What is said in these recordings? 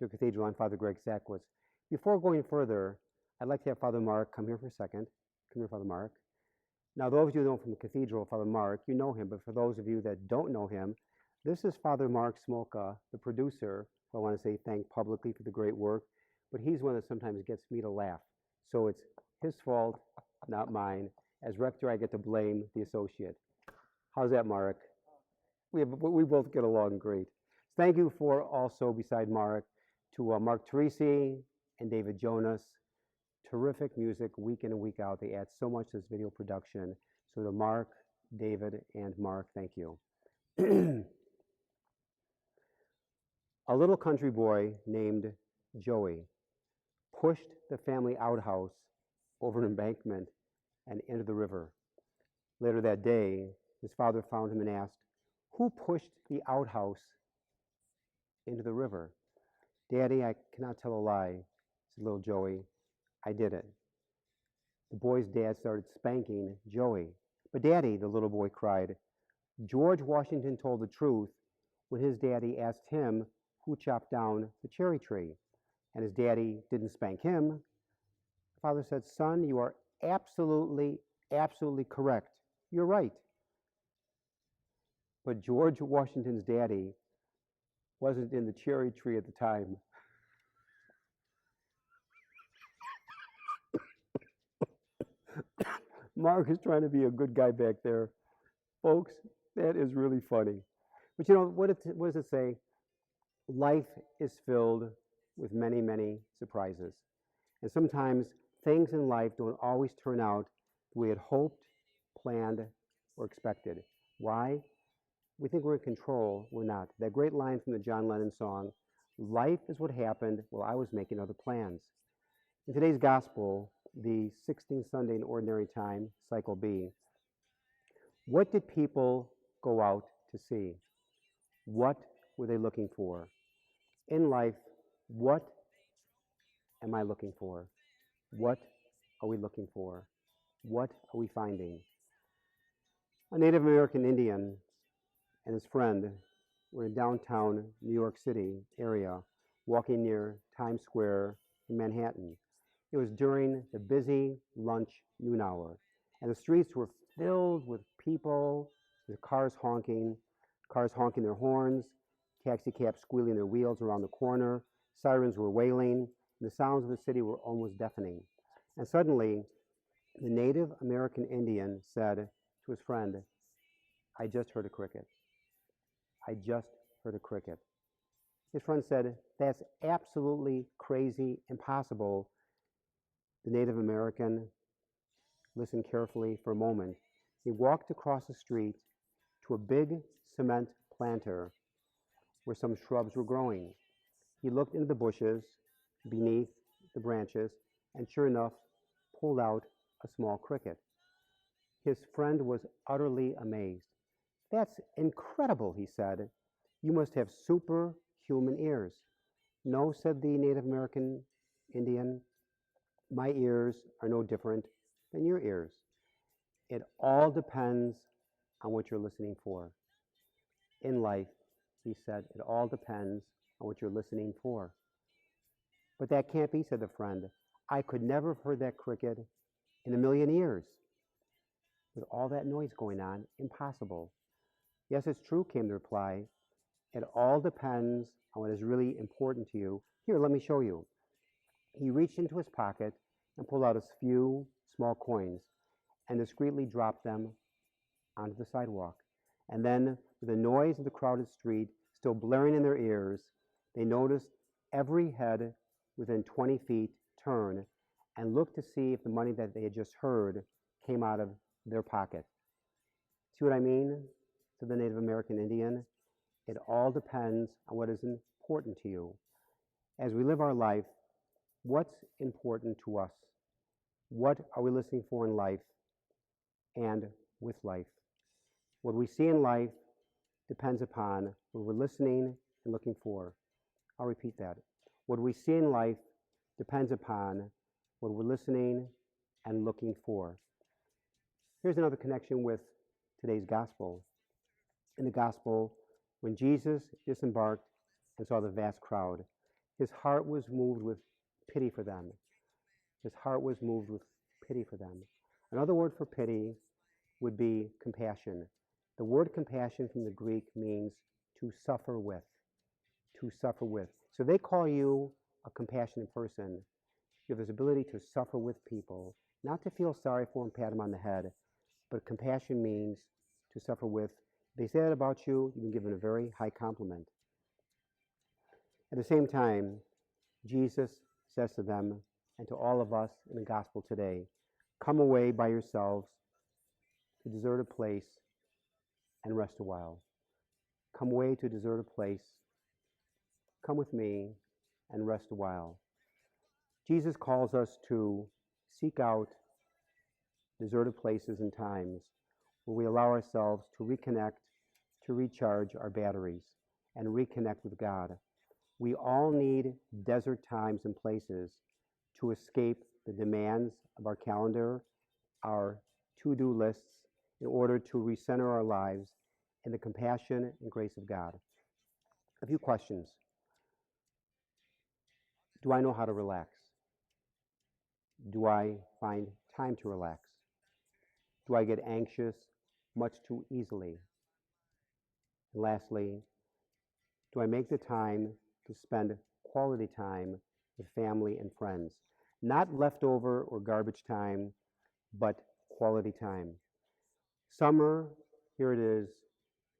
to a cathedral. I'm Father Greg Sackwitz. Before going further, I'd like to have Father Mark come here for a second. Come here, Father Mark. Now, those of you who know from the cathedral, Father Mark, you know him, but for those of you that don't know him, this is Father Mark Smolka, the producer, who I want to say thank publicly for the great work, but he's one that sometimes gets me to laugh. So it's his fault, not mine. As rector, I get to blame the associate. How's that, Mark? We both get along great. Thank you for also, beside Mark, to Mark Teresi and David Jonas. Terrific music week in and week out. They add so much to this video production. So to Mark, David, and Mark, thank you. A little country boy named Joey pushed the family outhouse over an embankment and into the river. Later that day, his father found him and asked, "Who pushed the outhouse into the river?" "Daddy, I cannot tell a lie," said little Joey. "I did it." The boy's dad started spanking Joey. "But Daddy," the little boy cried, "George Washington told the truth when his daddy asked him who chopped down the cherry tree, and his daddy didn't spank him." The father said, "Son, you are absolutely correct. You're right." But George Washington's daddy wasn't in the cherry tree at the time. Mark is trying to be a good guy back there. Folks, that is really funny. But you know, what does it say? Life is filled with many, many surprises. And sometimes things in life don't always turn out the way we had hoped, planned, or expected. Why? We think we're in control. We're not. That great line from the John Lennon song, "Life is what happened while I was making other plans." In today's gospel, the 16th Sunday in Ordinary Time, Cycle B, what did people go out to see? What were they looking for? In life, what am I looking for? What are we looking for? What are we finding? A Native American Indian and his friend were in downtown New York City area, walking near Times Square in Manhattan. It was during the busy lunch noon hour, and the streets were filled with people, with cars honking their horns, taxi cabs squealing their wheels around the corner, sirens were wailing, and the sounds of the city were almost deafening. And suddenly, the Native American Indian said to his friend, "I just heard a cricket. I just heard a cricket." His friend said, "That's absolutely crazy, impossible." The Native American listened carefully for a moment. He walked across the street to a big cement planter where some shrubs were growing. He looked into the bushes beneath the branches and sure enough pulled out a small cricket. His friend was utterly amazed. "That's incredible," he said. "You must have superhuman ears." "No," said the Native American Indian, "my ears are no different than your ears. It all depends on what you're listening for." In life, he said, it all depends on what you're listening for. "But that can't be," said the friend. "I could never have heard that cricket in a million years. With all that noise going on, impossible." "Yes, it's true," came the reply. "It all depends on what is really important to you. Here, let me show you." He reached into his pocket and pulled out a few small coins and discreetly dropped them onto the sidewalk. And then, with the noise of the crowded street still blaring in their ears, they noticed every head within 20 feet turn and looked to see if the money that they had just heard came out of their pocket. "See what I mean?" said the Native American Indian. "It all depends on what is important to you." As we live our life, what's important to us? What are we listening for in life and with life? What we see in life depends upon what we're listening and looking for. I'll repeat that. What we see in life depends upon what we're listening and looking for. Here's another connection with today's gospel. In the gospel, when Jesus disembarked and saw the vast crowd, His heart was moved with pity for them. His heart was moved with pity for them. Another word for pity would be compassion. The word compassion from the Greek means to suffer with. To suffer with. So they call you a compassionate person. You have this ability to suffer with people, not to feel sorry for them, pat them on the head, but compassion means to suffer with. If they say that about you, you've been given a very high compliment. At the same time, Jesus says to them and to all of us in the gospel today, come away by yourselves to a deserted place and rest a while. Come away to a deserted place. Come with me and rest a while. Jesus calls us to seek out deserted places and times where we allow ourselves to reconnect, to recharge our batteries, and reconnect with God. We all need desert times and places to escape the demands of our calendar, our to-do lists, in order to recenter our lives in the compassion and grace of God. A few questions. Do I know how to relax? Do I find time to relax? Do I get anxious much too easily? And lastly, do I make the time to spend quality time with family and friends? Not leftover or garbage time, but quality time. Summer, here it is,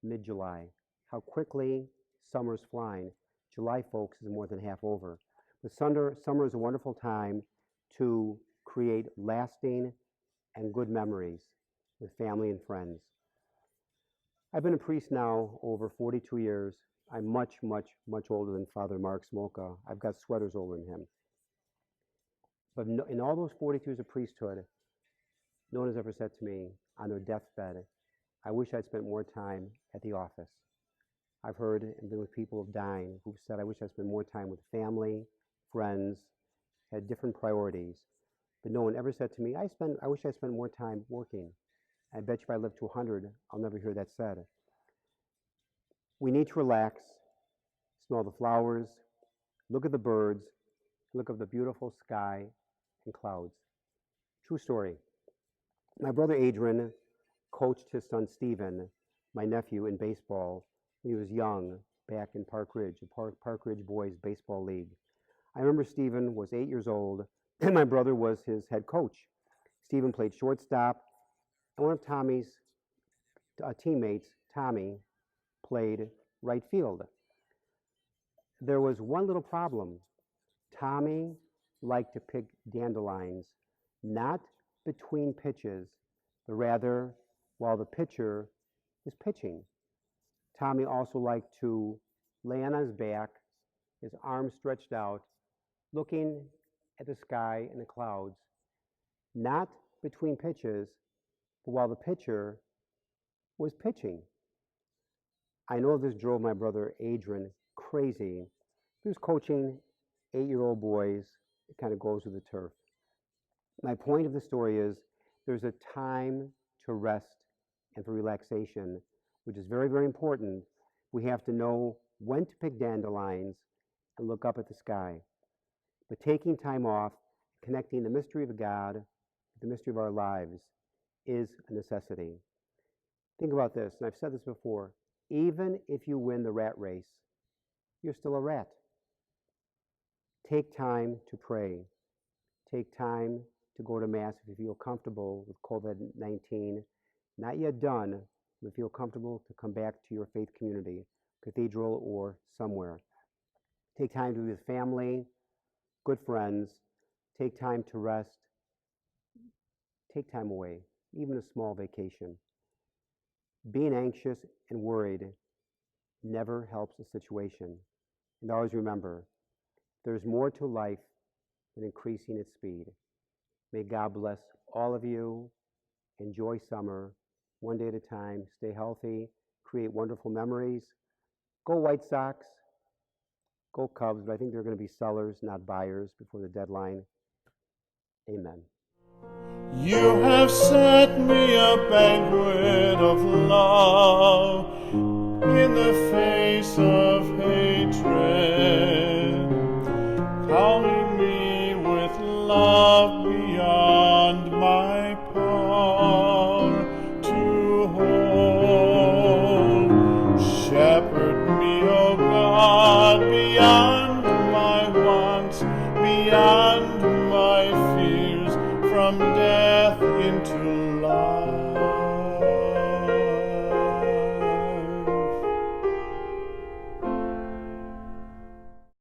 mid-July. How quickly summer's flying. July, folks, is more than half over. But summer is a wonderful time to create lasting and good memories with family and friends. I've been a priest now over 42 years. I'm much, much, much older than Father Mark Smolka. I've got sweaters older than him. But in all those 42 years of priesthood, no one has ever said to me on their deathbed, I wish I'd spent more time at the office. I've heard and been with people dying who've said, I wish I'd spent more time with family, friends, had different priorities. But no one ever said to me, I wish I spent more time working. I bet you if I live to 100, I'll never hear that said. We need to relax, smell the flowers, look at the birds, look at the beautiful sky and clouds. True story. My brother Adrian coached his son Stephen, my nephew, in baseball when he was young, back in Park Ridge, the Park Ridge Boys Baseball League. I remember Stephen was 8 years old, and my brother was his head coach. Stephen played shortstop, and one of Tommy's teammates, Tommy, played right field. There was one little problem. Tommy liked to pick dandelions, not between pitches, but rather while the pitcher was pitching. Tommy also liked to lay on his back, his arms stretched out, looking at the sky and the clouds, not between pitches, but while the pitcher was pitching. I know this drove my brother Adrian crazy. He was coaching 8-year-old boys. It kind of goes with the turf. My point of the story is there's a time to rest and for relaxation, which is very, very important. We have to know when to pick dandelions and look up at the sky. But taking time off, connecting the mystery of God with the mystery of our lives is a necessity. Think about this, and I've said this before. Even if you win the rat race, you're still a rat. Take time to pray. Take time to go to Mass if you feel comfortable with COVID-19. Not yet done, but feel comfortable to come back to your faith community, cathedral or somewhere. Take time to be with family, good friends. Take time to rest. Take time away, even a small vacation. Being anxious and worried never helps a situation. And always remember, there's more to life than increasing its speed. May God bless all of you. Enjoy summer, one day at a time. Stay healthy, create wonderful memories. Go White Sox, go Cubs, but I think they're going to be sellers, not buyers, before the deadline. Amen. You have set me a banquet of love in the face of hatred. love beyond my power to hold. Shepherd me, O God, beyond my wants, beyond